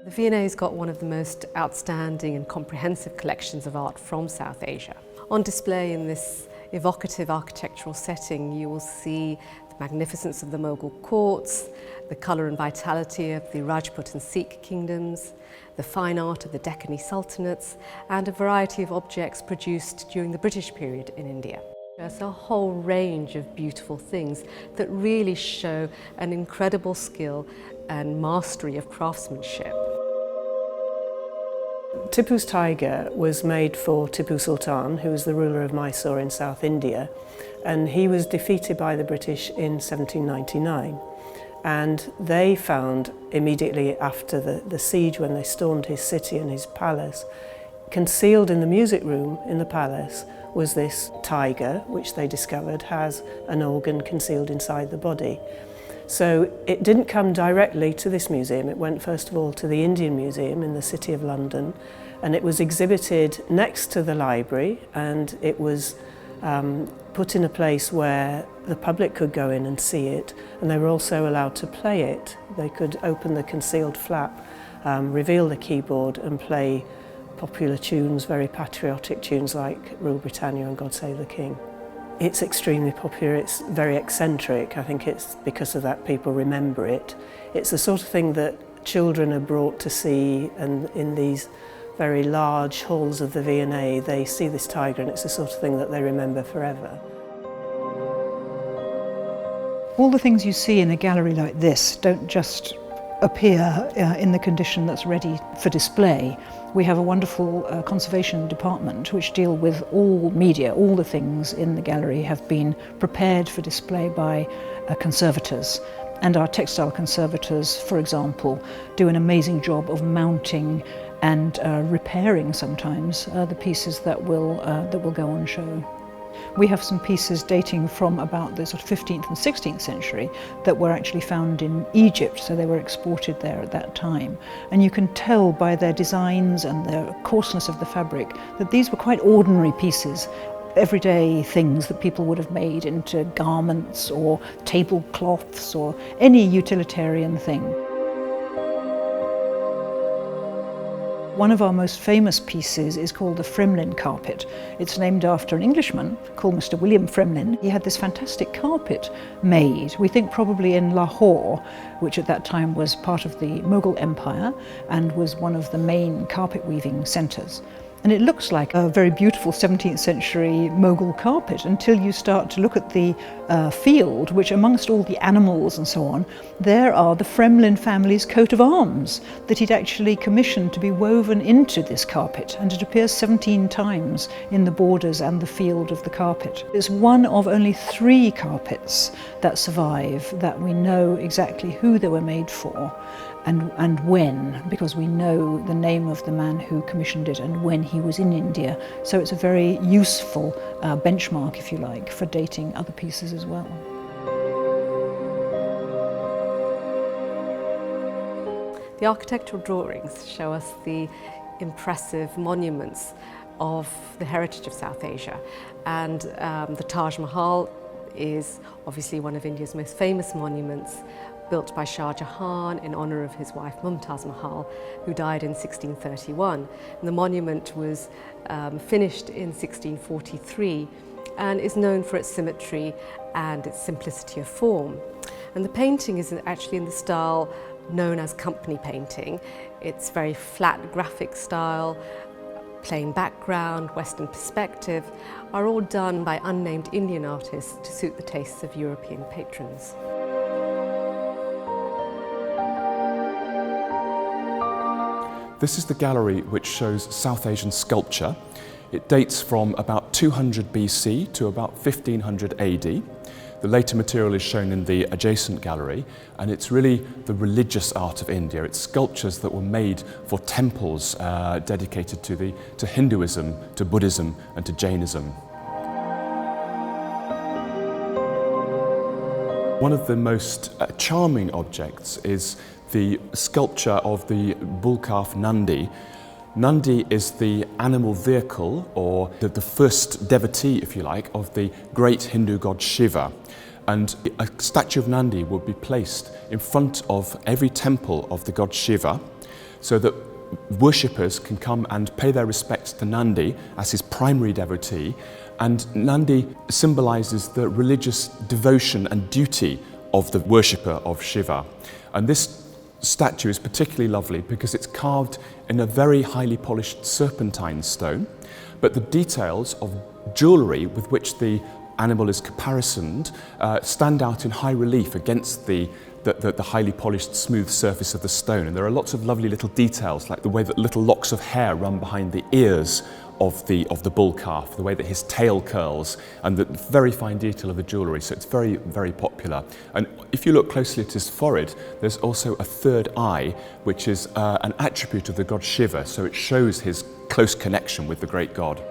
The V&A's got one of the most outstanding and comprehensive collections of art from South Asia. On display in this evocative architectural setting, you will see the magnificence of the Mughal courts, the colour and vitality of the Rajput and Sikh kingdoms, the fine art of the Deccani sultanates, and a variety of objects produced during the British period in India. There's a whole range of beautiful things that really show an incredible skill and mastery of craftsmanship. Taboos Tiger was made for Tipu Sultan, who was the ruler of Mysore in South India, and he was defeated by the British in 1799. And they found immediately after the siege, when they stormed his city and his palace, concealed in the music room in the palace was this tiger, which they discovered has an organ concealed inside the body. So it didn't come directly to this museum. It went first of all to the Indian Museum in the City of London, and it was exhibited next to the library, and it was put in a place where the public could go in and see it, and they were also allowed to play it. They could open the concealed flap, reveal the keyboard and play popular tunes, very patriotic tunes like Rule Britannia and God Save the King. It's extremely popular, it's very eccentric. I think it's because of that people remember it. It's the sort of thing that children are brought to see, and in these very large halls of the V&A they see this tiger, and it's the sort of thing that they remember forever. All the things you see in a gallery like this don't just appear in the condition that's ready for display. We have a wonderful conservation department which deal with all media. All the things in the gallery have been prepared for display by conservators. And our textile conservators, for example, do an amazing job of mounting and repairing sometimes the pieces that will go on show. We have some pieces dating from about the sort of 15th and 16th century that were actually found in Egypt, so they were exported there at that time. And you can tell by their designs and the coarseness of the fabric that these were quite ordinary pieces, everyday things that people would have made into garments or tablecloths or any utilitarian thing. One of our most famous pieces is called the Fremlin carpet. It's named after an Englishman called Mr. William Fremlin. He had this fantastic carpet made, we think probably in Lahore, which at that time was part of the Mughal Empire and was one of the main carpet weaving centres. And it looks like a very beautiful 17th century Mughal carpet until you start to look at the field, which amongst all the animals and so on, there are the Fremlin family's coat of arms that he'd actually commissioned to be woven into this carpet, and it appears 17 times in the borders and the field of the carpet. It's one of only 3 carpets that survive that we know exactly who they were made for and when, because we know the name of the man who commissioned it and when he was in India. So it's a very useful benchmark, if you like, for dating other pieces as well. The architectural drawings show us the impressive monuments of the heritage of South Asia, and the Taj Mahal is obviously one of India's most famous monuments, built by Shah Jahan in honour of his wife Mumtaz Mahal, who died in 1631. And the monument was finished in 1643 and is known for its symmetry and its simplicity of form. And the painting is actually in the style known as company painting. It's very flat graphic style, plain background, Western perspective, are all done by unnamed Indian artists to suit the tastes of European patrons. This is the gallery which shows South Asian sculpture. It dates from about 200 BC to about 1500 AD. The later material is shown in the adjacent gallery, and it's really the religious art of India. It's sculptures that were made for temples dedicated to Hinduism, to Buddhism and to Jainism. One of the most charming objects is the sculpture of the bull calf Nandi. Nandi is the animal vehicle, or the first devotee, if you like, of the great Hindu god Shiva. And a statue of Nandi would be placed in front of every temple of the god Shiva. so that worshippers can come and pay their respects to Nandi as his primary devotee. And Nandi symbolises the religious devotion and duty of the worshipper of Shiva. And this statue is particularly lovely because it's carved in a very highly polished serpentine stone, but the details of jewellery with which the animal is caparisoned stand out in high relief against the highly polished smooth surface of the stone. And there are lots of lovely little details, like the way that little locks of hair run behind the ears of the bull calf, the way that his tail curls, and the very fine detail of the jewellery. So it's very, very popular. And if you look closely at his forehead, there's also a third eye, which is an attribute of the god Shiva. So it shows his close connection with the great god.